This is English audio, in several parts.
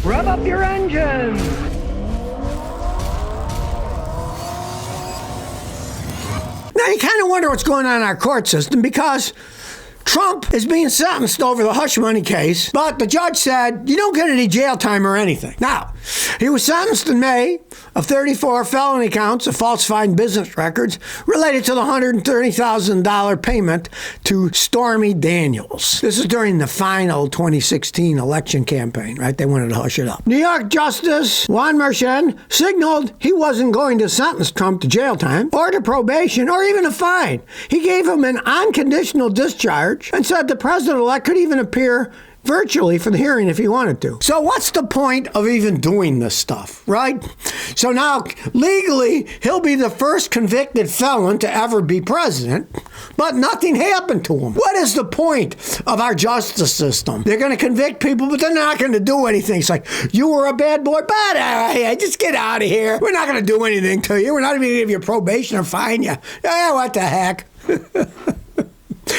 Rev up your engines! Now you kind of wonder what's going on in our court system because Trump is being sentenced over the hush money case, but the judge said you don't get any jail time or anything. Now, he was sentenced in May of 34 felony counts of falsifying business records related to the $130,000 payment to Stormy Daniels. This is during the final 2016 election campaign, right? They wanted to hush it up. New York Justice Juan Merchan signaled he wasn't going to sentence Trump to jail time or to probation or even a fine. He gave him an unconditional discharge and said the president-elect could even appear virtually for the hearing if he wanted to. So what's the point of even doing this stuff, right? So now, legally, he'll be the first convicted felon to ever be president, but nothing happened to him. What is the point of our justice system? They're going to convict people, but they're not going to do anything. It's like, you were a bad boy, but just get out of here. We're not going to do anything to you. We're not even going to give you probation or fine you. What the heck?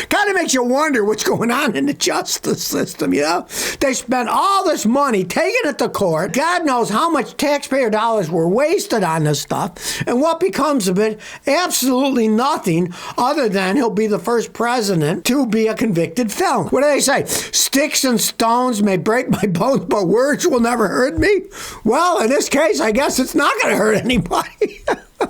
Kind of makes you wonder what's going on in the justice system, you know? They spent all this money taking it to court. God knows how much taxpayer dollars were wasted on this stuff. And what becomes of it? Absolutely nothing other than he'll be the first president to be a convicted felon. What do they say? Sticks and stones may break my bones, but words will never hurt me? Well, in this case, I guess it's not going to hurt anybody.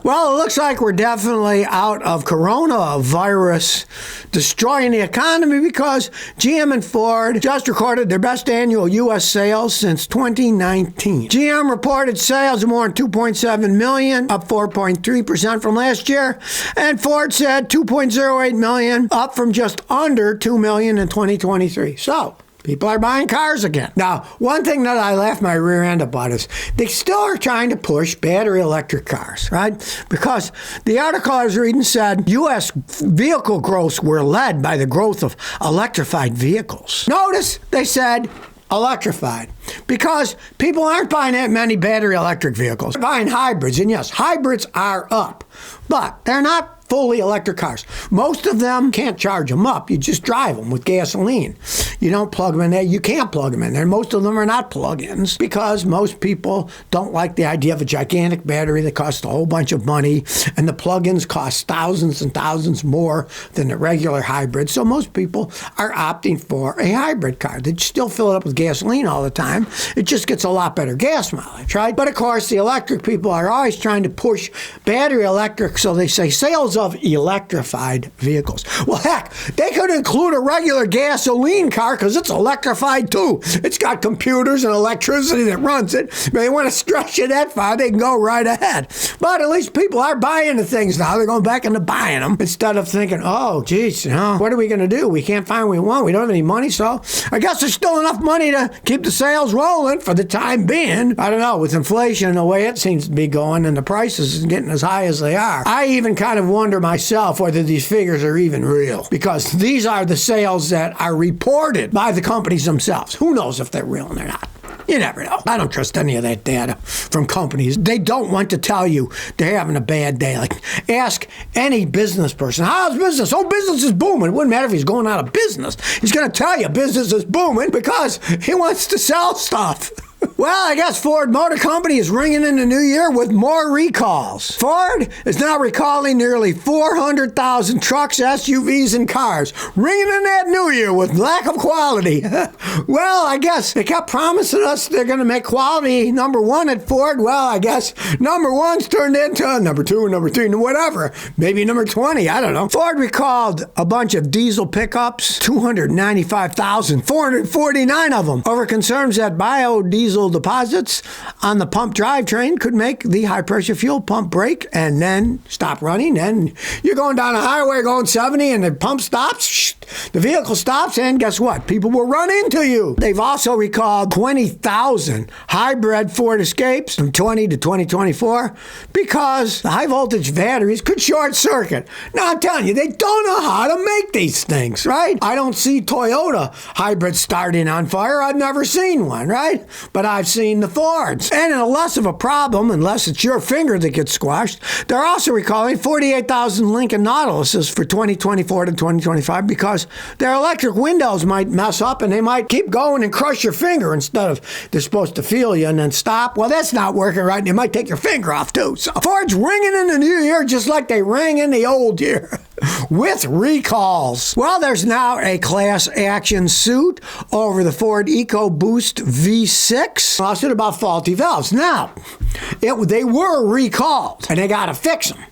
Well, it looks like we're definitely out of coronavirus destroying the economy because GM and Ford just recorded their best annual U.S. sales since 2019. GM reported sales of more than 2.7 million, up 4.3% from last year, and Ford said 2.08 million, up from just under 2 million in 2023. So, people are buying cars again. Now, one thing that I laugh my rear end about is they still are trying to push battery electric cars, right? Because the article I was reading said U.S. vehicle growths were led by the growth of electrified vehicles. Notice they said electrified because people aren't buying that many battery electric vehicles. They're buying hybrids, and yes, hybrids are up, but they're not fully electric cars. Most of them can't charge them up. You just drive them with gasoline. You don't plug them in there. You can't plug them in there. Most of them are not plug-ins because most people don't like the idea of a gigantic battery that costs a whole bunch of money, and the plug-ins cost thousands and thousands more than the regular hybrid. So most people are opting for a hybrid car. They still fill it up with gasoline all the time. It just gets a lot better gas mileage, right? But of course, the electric people are always trying to push battery electric, so they say sales of electrified vehicles. Well, heck, they could include a regular gasoline car because it's electrified too. It's got computers and electricity that runs it. If they want to stretch it that far, they can go right ahead. But at least people are buying the things now. They're going back into buying them instead of thinking, oh, geez, what are we going to do? We can't find what we want. We don't have any money, so I guess there's still enough money to keep the sales rolling for the time being. I don't know, with inflation the way it seems to be going and the prices getting as high as they are, I even kind of wonder myself whether these figures are even real, because these are the sales that are reported by the companies themselves. Who knows if they're real or not? You never know. I don't trust any of that data from companies. They don't want to tell you they're having a bad day. Like, ask any business person, how's business? Oh, business is booming. It wouldn't matter if he's going out of business. He's going to tell you business is booming because he wants to sell stuff. Well, I guess Ford Motor Company is ringing in the new year with more recalls. Ford is now recalling nearly 400,000 trucks, SUVs, and cars, ringing in that new year with lack of quality. Well, I guess they kept promising us they're going to make quality number one at Ford. Well, I guess number one's turned into number two, number three, whatever. Maybe number 20, I don't know. Ford recalled a bunch of diesel pickups, 295,449 of them, over concerns that biodiesel deposits on the pump drivetrain could make the high-pressure fuel pump break and then stop running. And you're going down a highway going 70 and the pump stops, the vehicle stops, and guess what? People will run into you. They've also recalled 20,000 hybrid Ford Escapes from 20 to 2024 because the high-voltage batteries could short circuit. Now, I'm telling you, they don't know how to make these things, right? I don't see Toyota hybrids starting on fire. I've never seen one, right? But I've seen the Fords. And less of a problem, unless it's your finger that gets squashed, they're also recalling 48,000 Lincoln Nautiluses for 2024 to 2025 because because their electric windows might mess up and they might keep going and crush your finger instead of they're supposed to feel you and then stop. Well, that's not working right, and they might take your finger off too. So Ford's ringing in the new year just like they rang in the old year with recalls. Well, there's now a class action suit over the Ford EcoBoost V6 lawsuit about faulty valves. Now, they were recalled, and they got to fix them.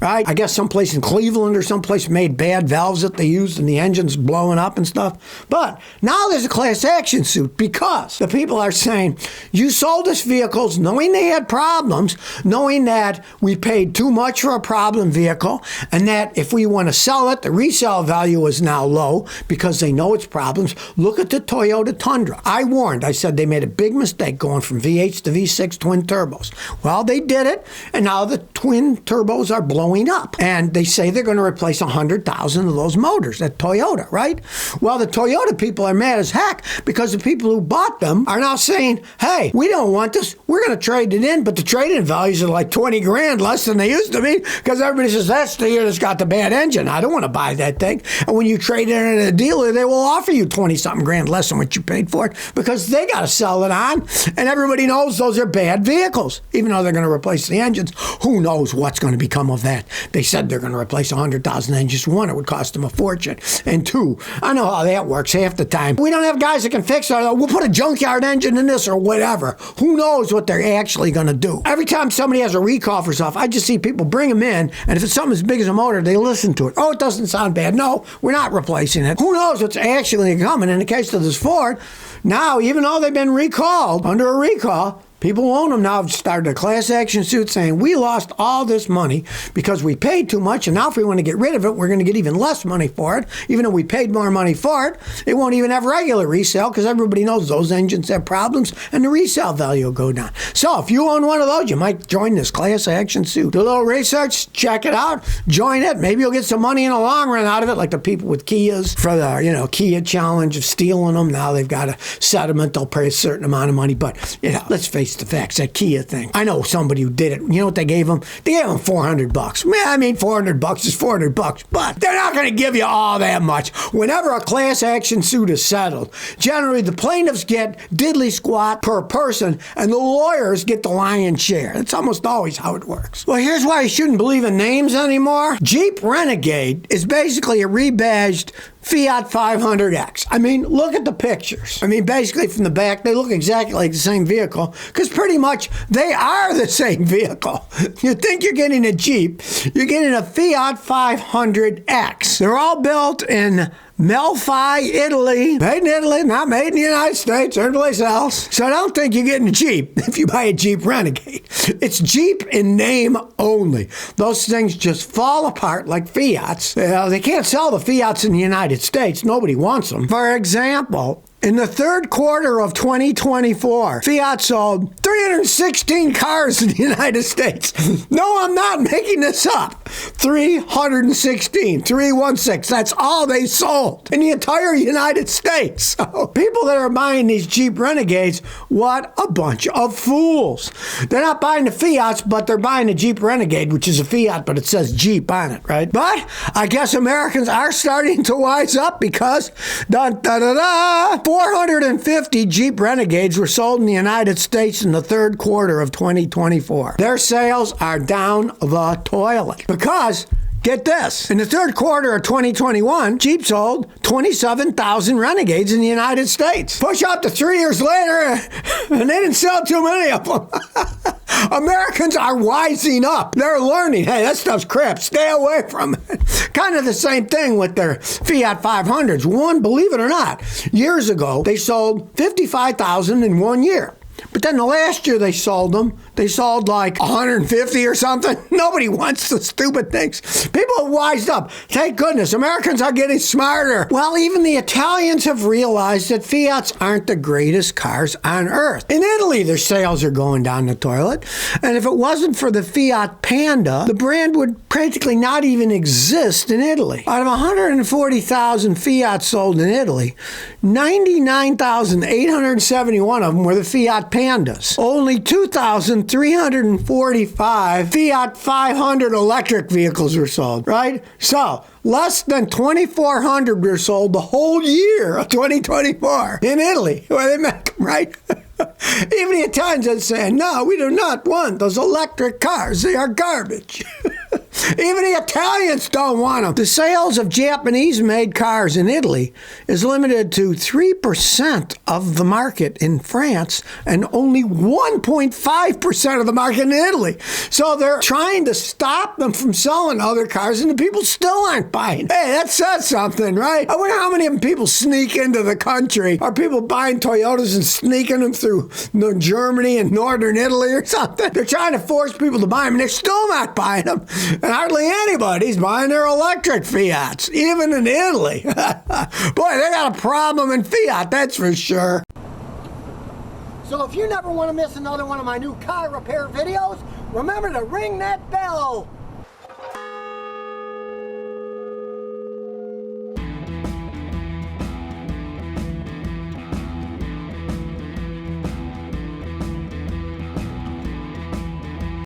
Right? I guess someplace in Cleveland or someplace made bad valves that they used and the engine's blowing up and stuff. But now there's a class action suit because the people are saying, you sold us vehicles knowing they had problems, knowing that we paid too much for a problem vehicle, and that if we want to sell it, the resale value is now low because they know its problems. Look at the Toyota Tundra. I warned. I said they made a big mistake going from V8s to V6 twin turbos. Well, they did it, and now the twin turbos are blowing up. And they say they're going to replace 100,000 of those motors at Toyota, right? Well, the Toyota people are mad as heck because the people who bought them are now saying, hey, we don't want this. We're going to trade it in, but the trade-in values are like 20 grand less than they used to be because everybody says, that's the year that's got the bad engine. I don't want to buy that thing. And when you trade it in at a dealer, they will offer you 20-something grand less than what you paid for it because they got to sell it on. And everybody knows those are bad vehicles. Even though they're going to replace the engines, who knows what's going to become of that. They said they're going to replace 100,000 engines. One, it would cost them a fortune. And two, I know how that works half the time. We don't have guys that can fix it. We'll put a junkyard engine in this or whatever. Who knows what they're actually going to do? Every time somebody has a recall for stuff, I just see people bring them in, and if it's something as big as a motor, they listen to it. Oh, it doesn't sound bad. No, we're not replacing it. Who knows what's actually coming? In the case of this Ford, now, even though they've been recalled, under a recall, people who own them now have started a class action suit saying we lost all this money because we paid too much, and now if we want to get rid of it, we're going to get even less money for it. Even though we paid more money for it, it won't even have regular resale because everybody knows those engines have problems and the resale value will go down. So if you own one of those, you might join this class action suit. Do a little research, check it out, join it. Maybe you'll get some money in the long run out of it, like the people with Kias for the Kia challenge of stealing them. Now they've got a settlement. They'll pay a certain amount of money. But let's face the facts, that Kia thing. I know somebody who did it. You know what they gave them? They gave them $400. I mean, $400 is $400, but they're not going to give you all that much. Whenever a class action suit is settled, generally the plaintiffs get diddly squat per person, and the lawyers get the lion's share. That's almost always how it works. Well, here's why you shouldn't believe in names anymore. Jeep Renegade is basically a rebadged Fiat 500X. I mean, look at the pictures. I mean, basically from the back, they look exactly like the same vehicle because pretty much they are the same vehicle. You think you're getting a Jeep, you're getting a Fiat 500X. They're all built in Melfi, Italy. Made in Italy, not made in the United States or anyplace else. So I don't think you're getting a Jeep if you buy a Jeep Renegade. It's Jeep in name only. Those things just fall apart like Fiats. They can't sell the Fiats in the United States. Nobody wants them. For example, in the third quarter of 2024, Fiat sold 316 cars in the United States. No, I'm not making this up. 316. That's all they sold in the entire United States. So people that are buying these Jeep Renegades, what a bunch of fools. They're not buying the Fiats, but they're buying the Jeep Renegade, which is a Fiat, but it says Jeep on it, right? But I guess Americans are starting to wise up because 450 Jeep Renegades were sold in the United States in the third quarter of 2024. Their sales are down the toilet because, get this, in the third quarter of 2021, Jeep sold 27,000 Renegades in the United States. Push up to 3 years later, and they didn't sell too many of them. Americans are wising up. They're learning, hey, that stuff's crap. Stay away from it. Kind of the same thing with their Fiat 500s. One, believe it or not, years ago, they sold 55,000 in 1 year. But then the last year they sold like 150 or something. Nobody wants the stupid things. People have wised up. Thank goodness. Americans are getting smarter. Well, even the Italians have realized that Fiats aren't the greatest cars on earth. In Italy, their sales are going down the toilet. And if it wasn't for the Fiat Panda, the brand would practically not even exist in Italy. Out of 140,000 Fiats sold in Italy, 99,871 of them were the Fiat Pandas. Only 2,345 Fiat 500 electric vehicles were sold, right? So, less than 2,400 were sold the whole year of 2024 in Italy, where they make them, right? Even the Italians are saying, no, we do not want those electric cars. They are garbage. Even the Italians don't want them. The sales of Japanese-made cars in Italy is limited to 3% of the market in France and only 1.5% of the market in Italy. So they're trying to stop them from selling other cars, and the people still aren't buying. Hey, that says something, right? I wonder how many of them people sneak into the country. Are people buying Toyotas and sneaking them through Germany and northern Italy or something? They're trying to force people to buy them, and they're still not buying them. And hardly anybody's buying their electric Fiats, even in Italy. Boy, they got a problem in Fiat, that's for sure. So if you never want to miss another one of my new car repair videos, remember to ring that bell.